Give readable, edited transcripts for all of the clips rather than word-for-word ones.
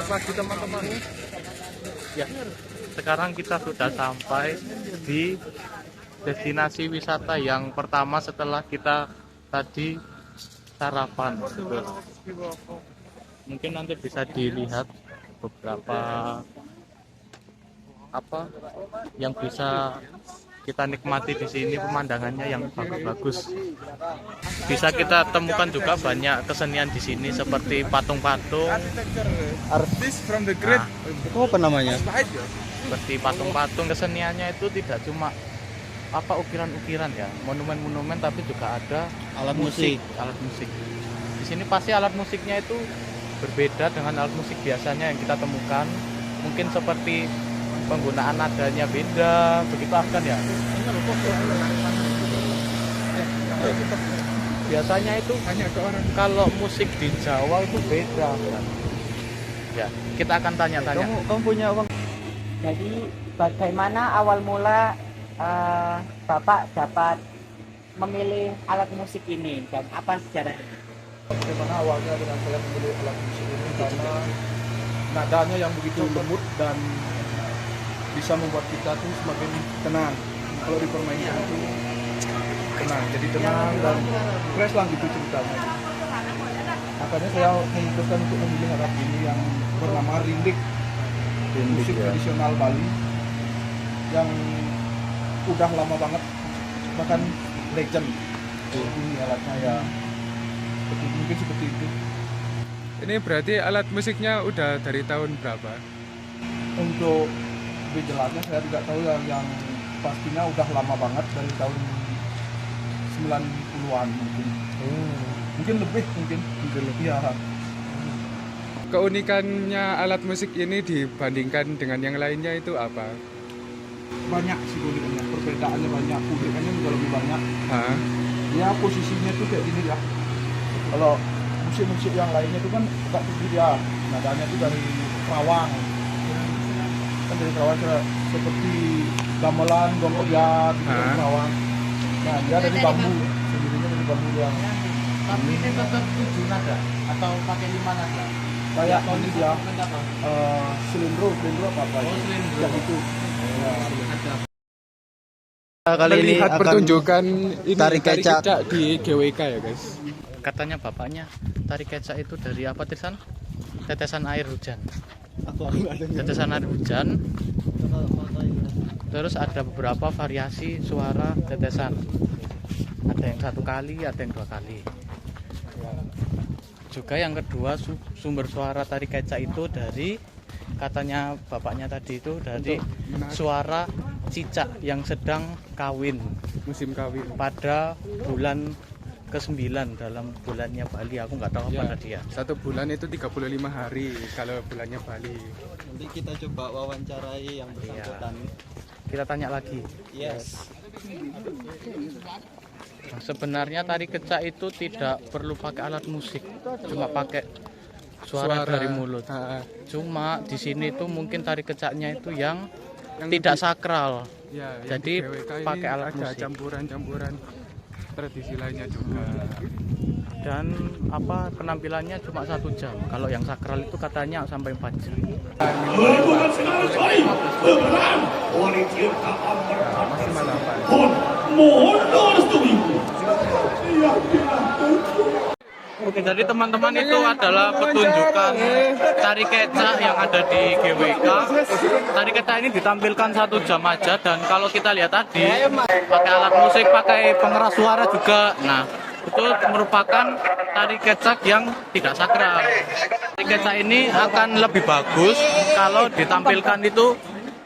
pagi teman-teman. Ya, sekarang kita sudah sampai di destinasi wisata yang pertama setelah kita tadi sarapan. Mungkin nanti bisa dilihat beberapa apa yang bisa kita nikmati di sini, pemandangannya yang bagus-bagus. Bisa kita temukan juga banyak kesenian di sini seperti patung-patung. Artis from the great. Itu apa namanya? Seperti patung-patung, keseniannya itu tidak cuma apa ukiran-ukiran ya, monumen-monumen, tapi juga ada Alat musik. alat musik. Di sini pasti alat musiknya itu berbeda dengan alat musik biasanya yang kita temukan. Mungkin seperti penggunaan nadanya beda, begitu akan ya. Biasanya itu kalau musik di Jawa itu beda kan? Ya, kita akan tanya-tanya. Kamu punya uang? Jadi bagaimana awal mula Bapak dapat memilih alat musik ini dan apa sejarahnya? Bagaimana awalnya dengan saya memilih alat musik ini karena nadanya yang begitu lembut dan bisa membuat kita tuh semakin tenang. Kalau dipermainkan itu tenang, jadi tenang dan fresh lah gitu ceritanya. Makanya saya memutuskan untuk memilih alat ini yang bernama rindik, musik tradisional Bali yang udah lama banget, bahkan legend. Ini alatnya ya, mungkin seperti itu. Ini berarti alat musiknya udah dari tahun berapa? Untuk lebih jelasnya saya tidak tahu yang pastinya udah lama banget dari tahun 90-an mungkin. Mungkin lebih ya. Keunikannya alat musik ini dibandingkan dengan yang lainnya itu apa? Banyak sih keunikannya, perbedaannya banyak, keunikannya juga lebih banyak. Hah? Ya posisinya tuh kayak gini ya. Kalau musik-musik yang lainnya itu kan agak tinggi ya, nadanya itu dari Kerawang. Kan dari Kerawang seperti gamelan, gonggoyan, dari Kerawang. Nah dia dari bambu, sendirinya dari bambu yang. Tapi ini tetap 7 nada atau pakai 5 nada? Kayak ini dia, selindro apa ya? Selindro. Yang itu. Kali ini lihat pertunjukan ini tari kecak di GWK ya guys. Katanya bapaknya tari kecak itu dari apa Tirsan? Tetesan air hujan. Tetesan air hujan. Terus ada beberapa variasi suara tetesan. Ada yang 1 kali, ada yang 2 kali. Juga yang kedua sumber suara tari kecak itu dari, katanya bapaknya tadi itu dari suara cicak yang sedang kawin, Musim kawin. pada bulan ke-9 dalam bulannya Bali. Aku nggak tahu apa tadi ya. 1 bulan itu 35 hari kalau bulannya Bali. Nanti kita coba wawancarai yang bersangkutan. Kita tanya lagi. Yes. Nah, sebenarnya tari kecak itu tidak perlu pakai alat musik, cuma pakai suara dari mulut. Cuma di sini tuh mungkin tari kecaknya itu yang tidak sakral. Ya, Jadi pakai alat ada musik. campuran-campuran tradisi lainnya juga. Dan apa penampilannya cuma 1 jam. Kalau yang sakral itu katanya sampai 4 jam. Maksimal 8. Oke, jadi teman-teman itu adalah pertunjukan tari kecak yang ada di GWK. Tari kecak ini ditampilkan 1 jam aja, dan kalau kita lihat tadi pakai alat musik, pakai pengeras suara juga. Nah, itu merupakan tari kecak yang tidak sakral. Tari kecak ini akan lebih bagus kalau ditampilkan itu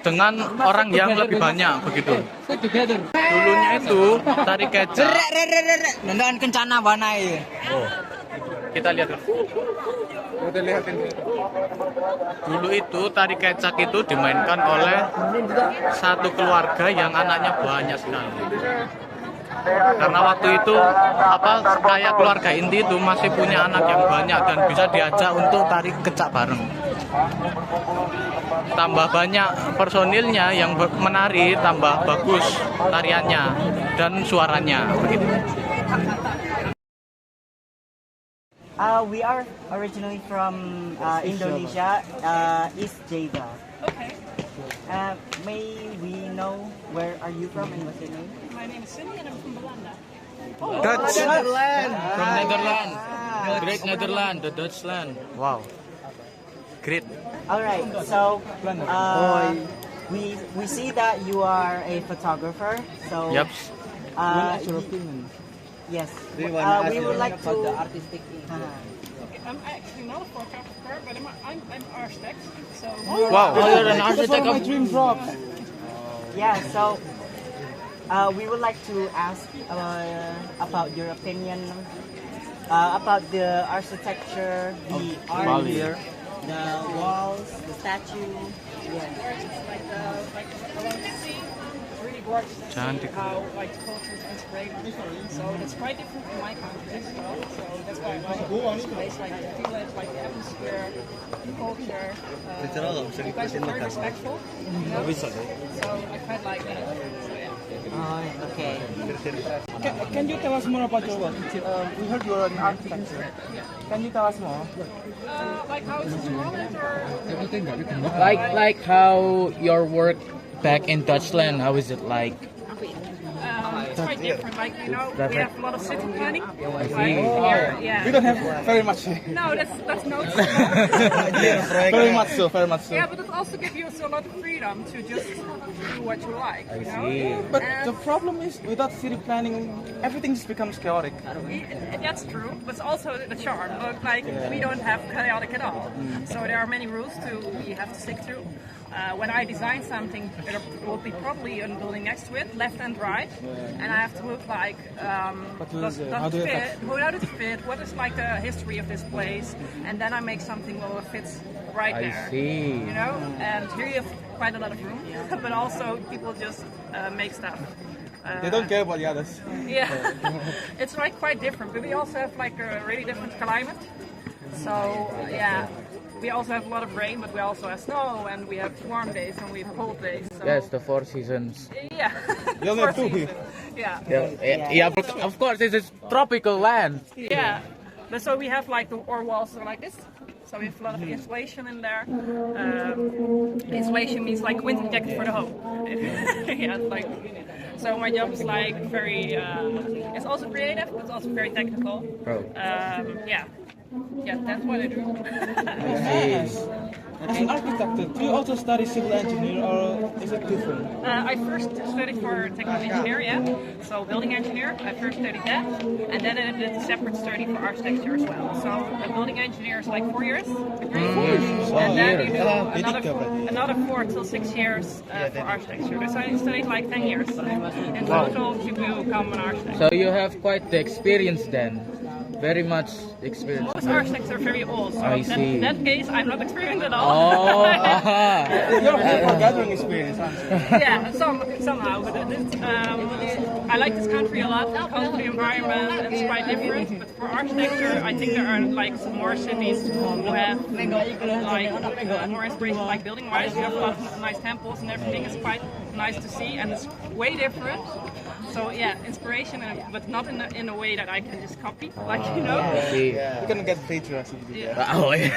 dengan orang yang lebih banyak begitu. Dulunya itu tari kecak. Dengan kencana wanai. Oh, kita lihat dulu. Dulu itu tari kecak itu dimainkan oleh satu keluarga yang anaknya banyak sekali. Karena waktu itu kayak keluarga inti itu masih punya anak yang banyak dan bisa diajak untuk tari kecak bareng. Tambah banyak personilnya yang menari, tambah bagus tariannya dan suaranya begitu. We are originally from Indonesia, East Java. Okay. May we know where are you from and what's your name? My name is Cindy and I'm from Belanda. Dutch. From Netherlands. Great Netherlands, the Dutchland. Wow. Great. All right. So we see that you are a photographer. So Yep. yes. Do you wanna We ask would like about to. the artistic? Okay, I'm actually not a photographer, but I'm an architect. So Wow, you're an architect of... Yeah. So we would like to ask about your opinion about the architecture, the art Bali. here, the walls, the statue. Yeah. like around the sea, it's really gorgeous to Cantik. see how like culture is integrated. So that's quite different from my country as well. So that's why I like this place, like the village, like the atmosphere, the culture. You guys are very respectful. You know? So I quite like that. So yeah. Oh, okay. Can you tell us more about your work? We heard you're an architect. Can you tell us more? Like how it's installed or Like how your work back in Dutchland, how is it like? it's quite different. Like you know, That's we like- have a lot of city planning. Like here, yeah. We don't have very much. No, that's noticeable. Very much so, very much so. Yeah, but it also gives you a lot of freedom to just do what you like. You know? see. But And the problem is, without city planning, everything just becomes chaotic. that's true, but it's also the charm. Look, like we don't have chaotic at all. So there are many rules you have to stick to. When I design something, there will be probably a building next to it, left and right, and I have to look like does how do it you fit? How does it fit? What is like the history of this place? And then I make something that fits right there. see. You know, and here you have quite a lot of room, but also people just make stuff. They don't care about the others. Yeah, it's like quite different, but we also have like a really different climate. So yeah, we also have a lot of rain, but we also have snow, and we have warm days and we have cold days. So, Yes, the four seasons. yeah. You only have two here. Yeah, Yeah, but of course, this is tropical land. yeah. But so we have like our walls are like this. So we have a lot of insulation in there. Insulation means like winter jacket for the home. Yeah, it's like. So my job is like very. It's also creative, but it's also very technical. Yeah. Yeah, that's what I do. As an architect, do you also study civil engineer or is it different? I first studied for technical engineer, yeah. So building engineer, I first studied that, and then I did a separate study for architecture as well. So a building engineer is like 4 years degree, and then you do another 4 till 6 years for architecture. So I studied like 10 years in total to become an architect. So you have quite the experience then. Very much experience. Most architects are very old, so I see. in that case, I'm not experienced at all. Oh, aha. You have a gathering experience, aren't you? Yeah, somehow. But I like this country a lot because the environment is quite different. But for architecture, I think there are like some more cities who have like more inspiration, like building-wise. You have a lot of nice temples and everything is quite nice to see, and it's way different. So yeah, inspiration, but not in a way that I can just copy, like you know. See. You can get plagiarism. Yeah. Oh, yeah.